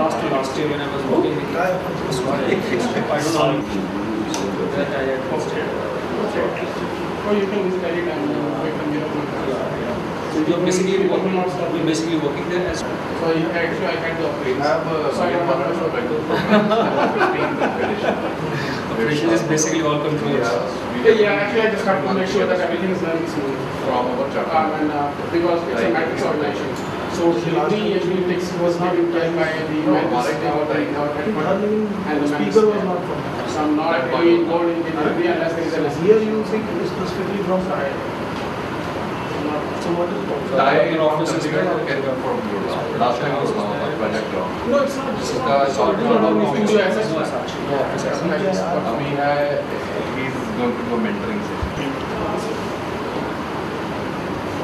last year when I was working with I don't know that I had posted. Or you can visit any time wait from here. So you're basically working there as. So actually I had the operation. Operation is basically all controls. Yeah, actually I just have to make sure that everything is running smooth. And because it's a matrix organization. So the actually takes was given care by the matrix and the speaker was not from. So I'm not really involved in delivery unless there is a lesson. Here you think it is specifically from side. So what is the in office is last time was project law. No, it's not. It's not. It's all He's going to go mentoring session.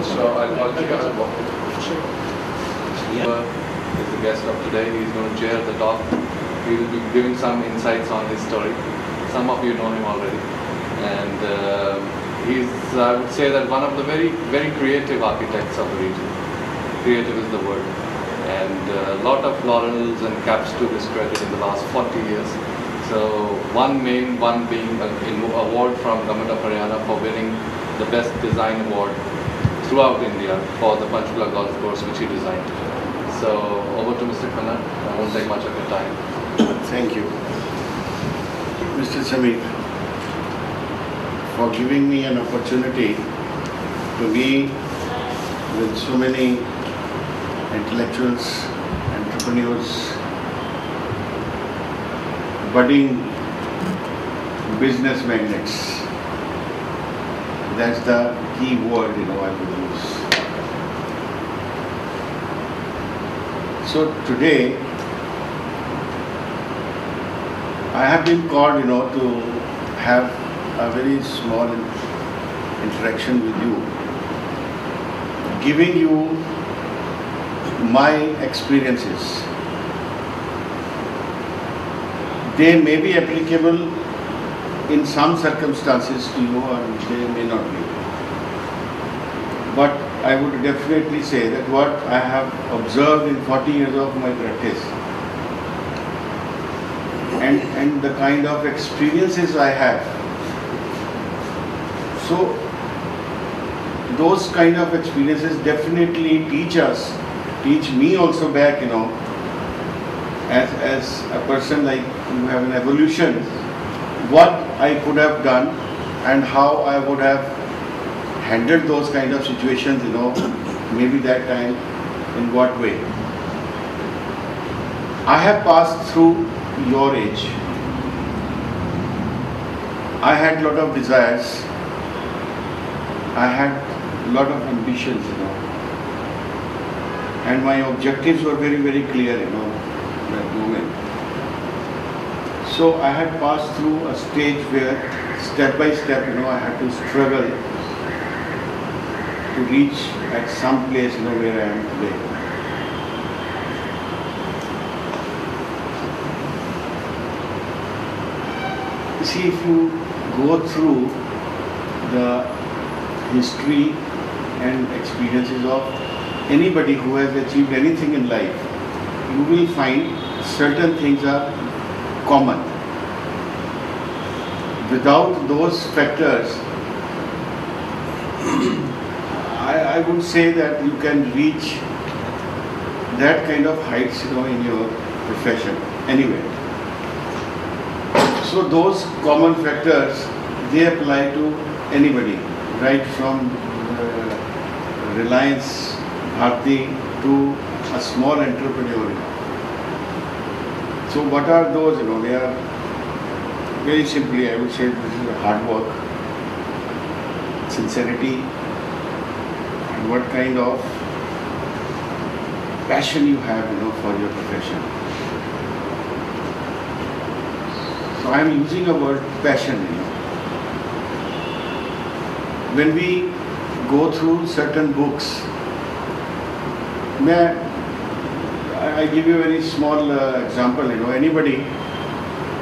So I'll call you guys. Is the guest of today. He's going to chair the talk. He will be giving some insights on his story. Some of you know him already, and he's, I would say, that one of the very, very creative architects of the region. Creative is the word, and a lot of laurels and caps to his credit in the last 40 years. So one being an award from Government of Haryana for winning the Best Design Award throughout India for the Panchkula Golf Course which he designed. So over to Mr. Khanna. I won't take much of your time. Thank you, Mr. Samir, for giving me an opportunity to be with so many intellectuals, entrepreneurs, budding business magnates. That's the key word, I would use. So today, I have been called, to have a very small interaction with you, giving you my experiences. They may be applicable in some circumstances to you, or they may not be. But I would definitely say that what I have observed in 40 years of my practice and the kind of experiences I have, so those kind of experiences definitely teach me also back, as a person, like you have an evolution, what I could have done and how I would have handled those kind of situations, maybe that time, in what way. I have passed through your age. I had a lot of desires. I had a lot of ambitions, and my objectives were very, very clear, that moment. So I had passed through a stage where step by step, I had to struggle to reach at some place, where I am today. You see, if you go through the history and experiences of anybody who has achieved anything in life, you will find certain things are common. Without those factors, I would say that you can reach that kind of heights, in your profession anyway. So those common factors, they apply to anybody, right from Reliance Bharti to a small entrepreneur. So what are those? They are very simply, I would say, this is hard work, sincerity, and what kind of passion you have, for your profession. So I am using a word passion. When we go through certain books, I give you a very small example. Anybody,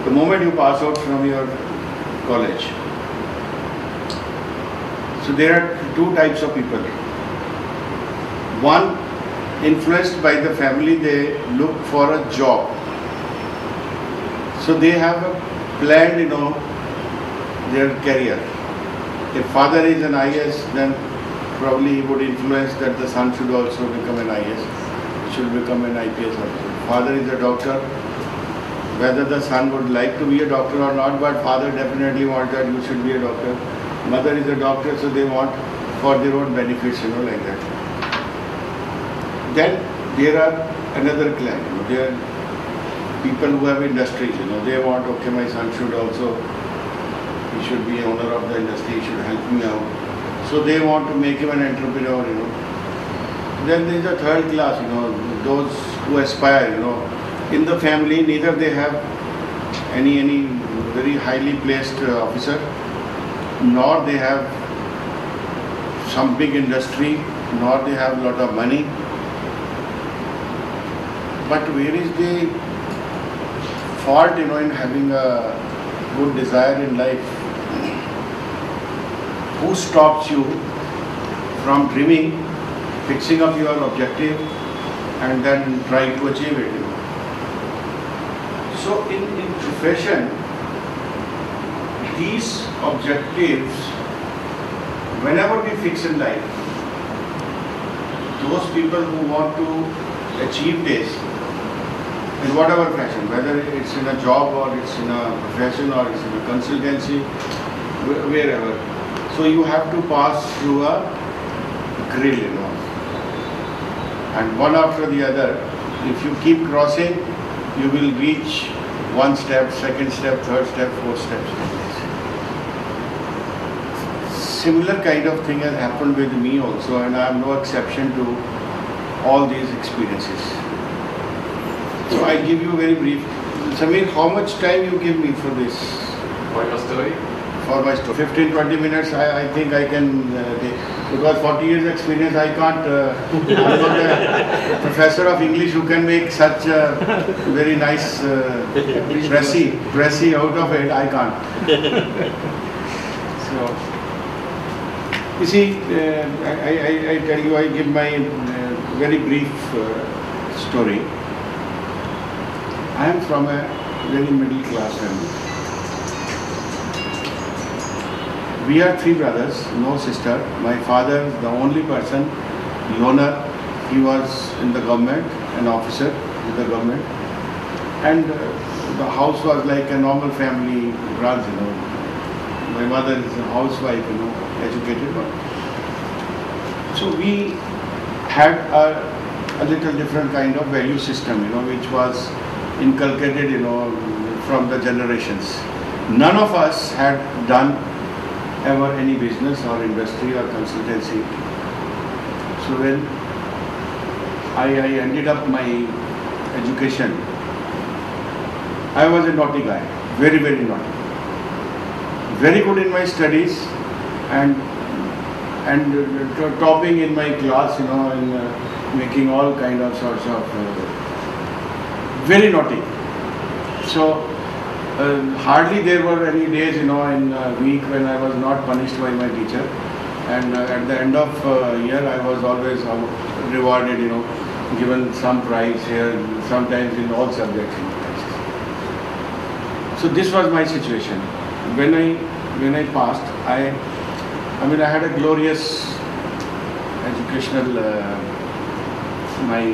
the moment you pass out from your college, so there are two types of people. One influenced by the family, they look for a job. So they have a planned, their career. If father is an IAS, then probably he would influence that the son should also become an IAS, should become an IPS officer. Father is a doctor, whether the son would like to be a doctor or not, but father definitely wants that you should be a doctor. Mother is a doctor, so they want for their own benefits, like that. Then there are another clan, there are people who have industries, they want, okay, my son should also, he should be owner of the industry, he should help me out. So they want to make him an entrepreneur, Then there is a third class, those who aspire, in the family, neither they have any very highly placed officer, nor they have some big industry, nor they have a lot of money. But where is the fault, in having a good desire in life? Who stops you from dreaming, fixing up your objective, and then trying to achieve it? So in profession, these objectives, whenever we fix in life, those people who want to achieve this, in whatever fashion, whether it's in a job or it's in a profession or it's in a consultancy, wherever. So you have to pass through a grill, and one after the other, if you keep crossing, you will reach one step, second step, third step, fourth step. Similar kind of thing has happened with me also, and I am no exception to all these experiences. So I give you very brief. Samir, how much time you give me for this? For your story? For my story. 15-20 minutes I think I can take. Because 40 years experience I can't. I'm not a professor of English who can make such a very nice dressy out of it. I can't. So, you see, I tell you, I give my very brief story. I am from a very middle class family. We are 3 brothers, no sister. My father is the only person, loner. He was in the government, an officer in the government. And the house was like a normal family runs, My mother is a housewife, educated one. So we had a little different kind of value system, which was inculcated, from the generations. None of us had done ever any business or industry or consultancy. So when I ended up my education, I was a naughty guy, very, very naughty. Very good in my studies and topping in my class, and making all kind of sorts of very naughty. So hardly there were any days, in a week when I was not punished by my teacher. And at the end of year, I was always rewarded, given some prize here, sometimes in all subjects. So this was my situation. When I passed, I had a glorious educational my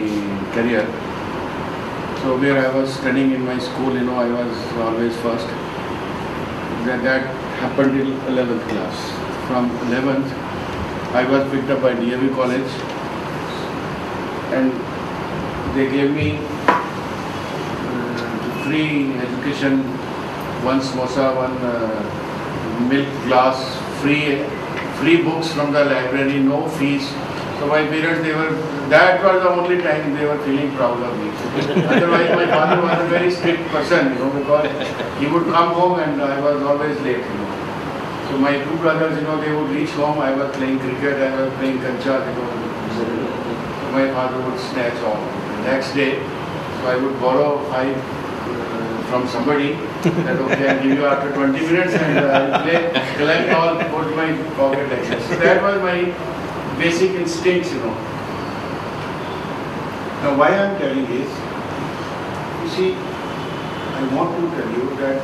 career. So where I was studying in my school, I was always first. That happened till 11th class. From 11th, I was picked up by DAV college, and they gave me free education, one samosa, one milk glass, free books from the library, no fees. So my parents, that was the only time they were feeling proud of me. Otherwise, my father was a very strict person, because he would come home and I was always late, So my 2 brothers, they would reach home, I was playing cricket, I was playing kancha, So my father would snatch off. The next day, so I would borrow 5 from somebody, that okay, I'll give you after 20 minutes and I'll play, collect all, put my pocket like this. So that was my basic instincts, Now why I am telling is, you see, I want to tell you that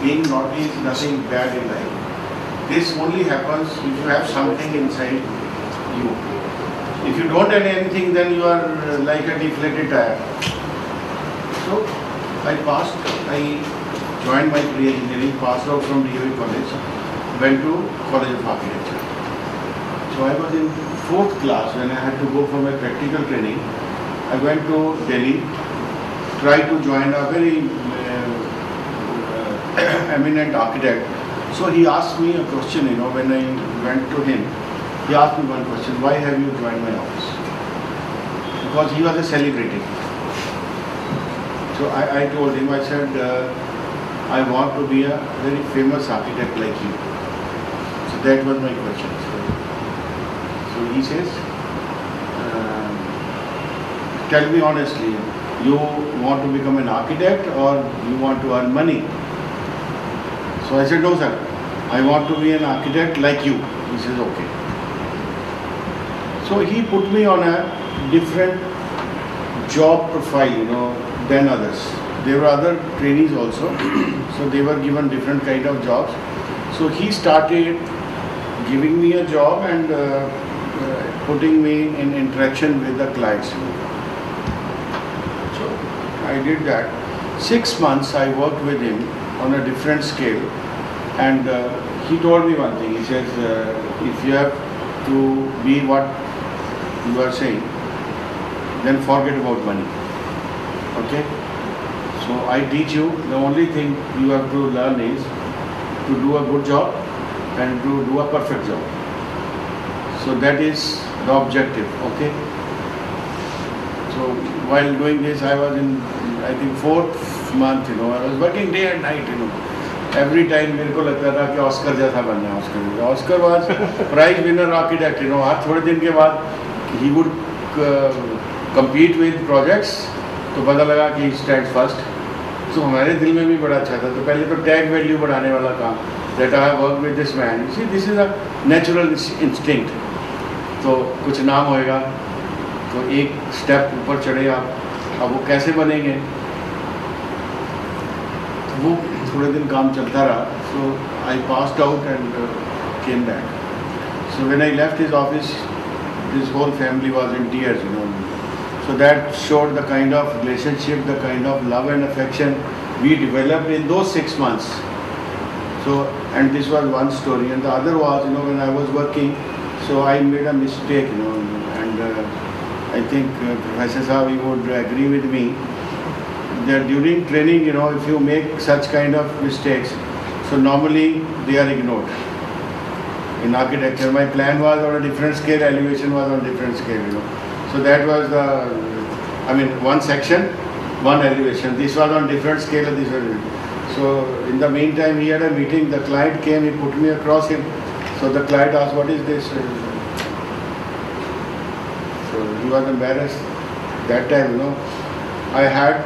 being naughty is nothing bad in life. This only happens if you have something inside you. If you don't have anything, then you are like a deflated tire. So I joined my pre-engineering, passed out from DOE college, went to College of Architecture. So I was in 4th class when I had to go for my practical training. I went to Delhi, tried to join a very eminent architect. So he asked me a question, when I went to him, he asked me one question: why have you joined my office? Because he was a celebrity. So I told him, I said, I want to be a very famous architect like you. So that was my question. So he says, tell me honestly, you want to become an architect or you want to earn money? So I said, no sir, I want to be an architect like you. He says, okay. So he put me on a different job profile, than others. There were other trainees also, so they were given different kind of jobs. So he started giving me a job and putting me in interaction with the clients. So I did that. 6 months I worked with him on a different scale, and he told me one thing. He says, if you have to be what you are saying, then forget about money. Okay? So I teach you, the only thing you have to learn is to do a good job and to do a perfect job. So that is the objective. Okay? So while doing this, I was in, I think, 4th month, I was working day and night, Every time मेरे को लगता था कि Oscar जैसा बनना है, Oscar was prize winner architect, हर थोड़े दिन के बाद he would compete with projects, तो पता लगा कि he stands first. तो हमारे दिल में भी बड़ा अच्छा था. तो पहले तो टैग वैल्यू बढ़ाने वाला काम, that I have worked with this man. You see, this is a natural instinct. तो कुछ नाम होएगा, तो एक स्टेप ऊपर चढ़े आप, अब वो कैसे बनेंगे? तो वो थोड़े दिन काम चलता रहा. So I passed out and came back. So when I left his office, his whole family was in tears, So that showed the kind of relationship, the kind of love and affection we developed in those 6 months. So, and this was one story. And the other was, when I was working, so I made a mistake, and I think Professor Saab, he would agree with me that during training, if you make such kind of mistakes, so normally they are ignored. In architecture, my plan was on a different scale, elevation was on a different scale, So that was the, one section, one elevation. This was on different scale and this was. So in the meantime, he had a meeting. The client came, he put me across him. So the client asked, what is this? So he was embarrassed. That time, I had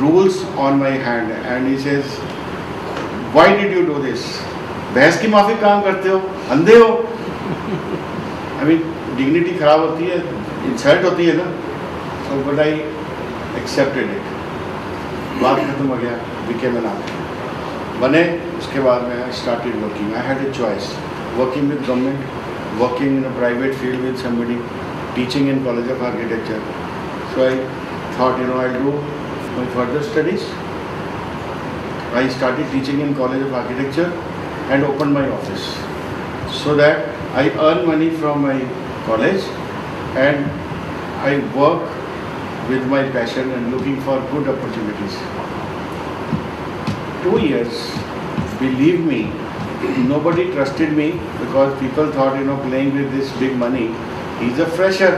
rules on my hand, and he says, why did you do this? बहस की माफी काम करते हो, अंधे हो? Dignity खराब होती है, insult होती है ना? So but I accepted it. बात खत्म हो गया, became an architect. बने, उसके बाद में I started working. I had a choice: working with government, working in a private field with somebody, teaching in College of Architecture. So I thought, I'll do my further studies. I started teaching in College of Architecture and opened my office, so that I earn money from my college and I work with my passion and looking for good opportunities. 2 years, believe me, nobody trusted me because people thought, playing with this big money, he's a fresher.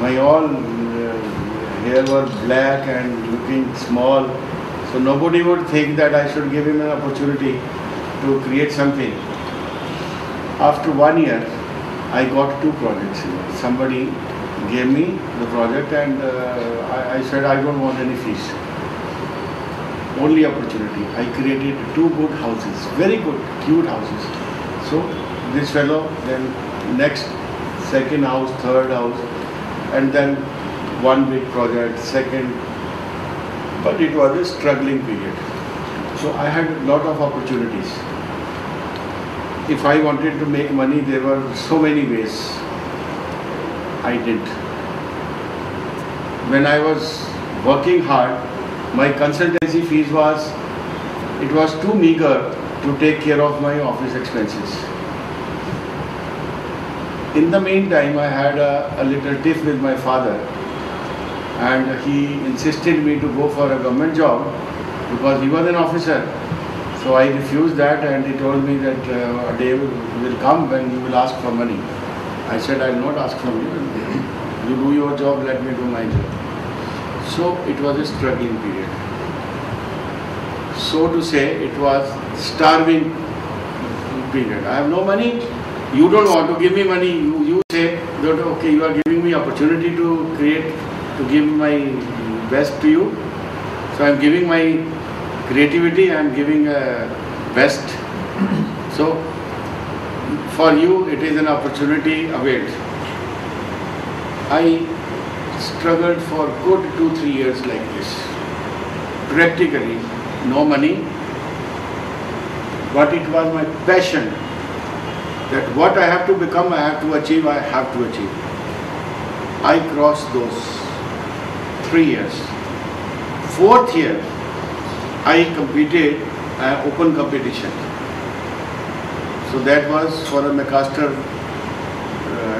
My all hair was black and looking small, so nobody would think that I should give him an opportunity to create something. After 1 year, I got 2 projects. Somebody gave me the project and I said, I don't want any fees. Only opportunity. I created 2 good houses, very good, cute houses. So this fellow, then next, second house, third house, and then one big project, second, but it was a struggling period. So I had a lot of opportunities. If I wanted to make money, there were so many ways. I did. When I was working hard, my consultancy fees was too meager to take care of my office expenses. In the meantime, I had a little tiff with my father, and he insisted me to go for a government job because he was an officer. So I refused that, and he told me that a day will come when you will ask for money. I said, I will not ask from you. You do your job, let me do my job. So it was a struggling period. So to say, it was starving period. I have no money. You don't want to give me money. You say that okay, you are giving me opportunity to give my best to you. So I am giving my creativity. I am giving best. So for you, it is an opportunity availed. I struggled for good 2-3 years like this. Practically, no money, but it was my passion that what I have to become, I have to achieve, I have to achieve. I crossed those 3 years. 4th year, I competed an open competition. So that was for a MacArthur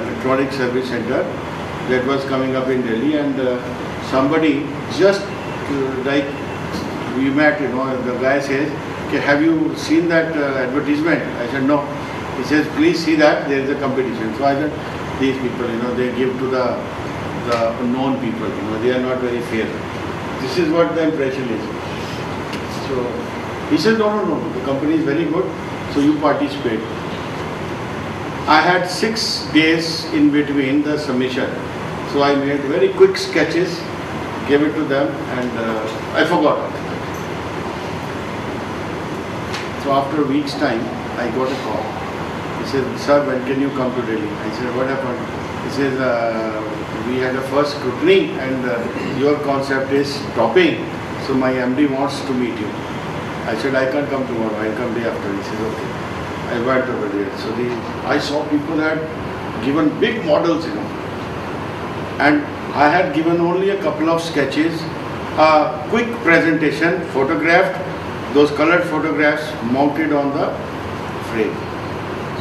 Electronic Service Center that was coming up in Delhi, and somebody just like we met, the guy says, okay, have you seen that advertisement? I said, no. He says, please see that, there is a competition. So I said, these people, they give to the known people, they are not very fair. This is what the impression is. So he said, no, the company is very good, so you participate. I had 6 days in between the submission. So I made very quick sketches, gave it to them, and I forgot. So after a week's time, I got a call. He said, sir, when can you come to Delhi? I said, what happened? He says, we had a first scrutiny and your concept is topping. So my MD wants to meet you. I said, I can't come tomorrow, I'll come day after. He says, okay. I went over there. So I saw people had given big models, and I had given only a couple of sketches, a quick presentation, photographed, those colored photographs mounted on the frame.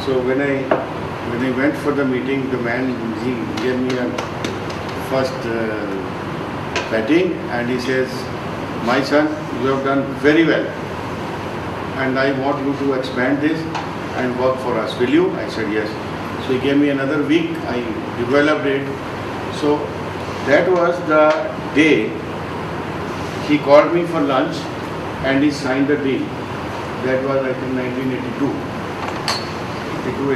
So when I went for the meeting, the man, he gave me a first patting, and he says, my son, you have done very well, and I want you to expand this and work for us. Will you? I said yes. So he gave me another week. I developed it. So that was the day he called me for lunch and he signed the deal. That was I think 1982,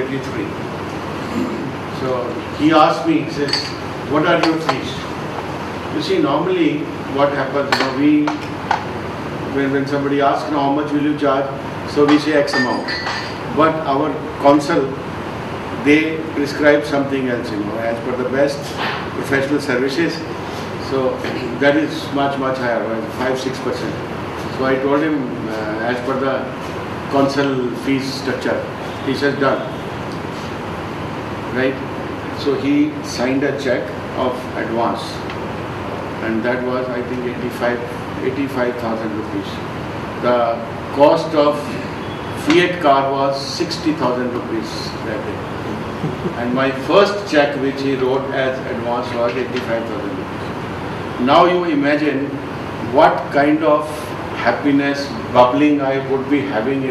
83. So he asked me, he says, what are your fees? You see, normally what happens, when somebody asks, how much will you charge? So we say X amount. But our council, they prescribe something else, as per the best professional services. So that is much higher, 5-6%. So I told him, as per the council fees structure, he says done. Right? So he signed a check of advance, and that was I think 85,000 rupees. The cost of Fiat car was 60,000 rupees that day. And my first check which he wrote as advance was 85,000 rupees. Now you imagine what kind of happiness, bubbling I would be having,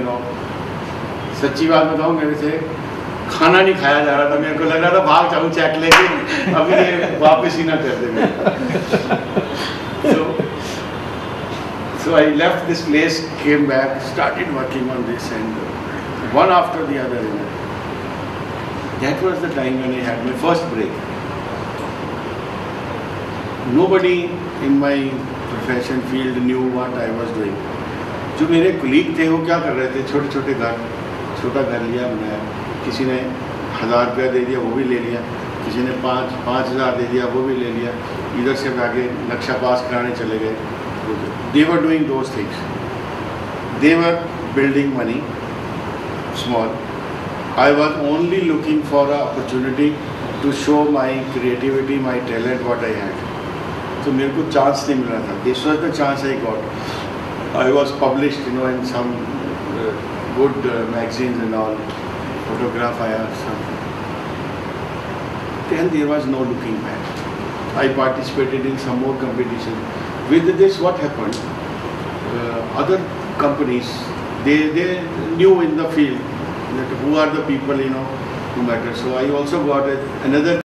सच्ची बात बताऊं, मेरे से खाना नहीं खाया जा रहा था, मेरे को लग रहा था भाग जाऊं चेक लेके, अभी ये वापस ही ना कर दे। So I left this place, came back, started working on this, and one after the other. That was the time when I had my first break. Nobody in my profession field knew what I was doing. जो मेरे colleague थे वो क्या कर रहे थे, छोटे छोटे घर, छोटा घर लिया बनाया, किसी ने 1000 रुपया दे दिया वो भी ले लिया, किसी ने 5,000 दे दिया वो भी ले लिया, इधर से आगे नक्शा पास कराने चले गए. They were doing those things. They were building money, small. I was only looking for an opportunity to show my creativity, my talent, what I had. So मेरे को chance नहीं मिला था. This was the chance I got. I was published, in some good magazines and all. Photograph आया some. Then there was no looking back. I participated in some more competition. With this, what happened? Other companies, they knew in the field that who are the people, who matter. So I also got another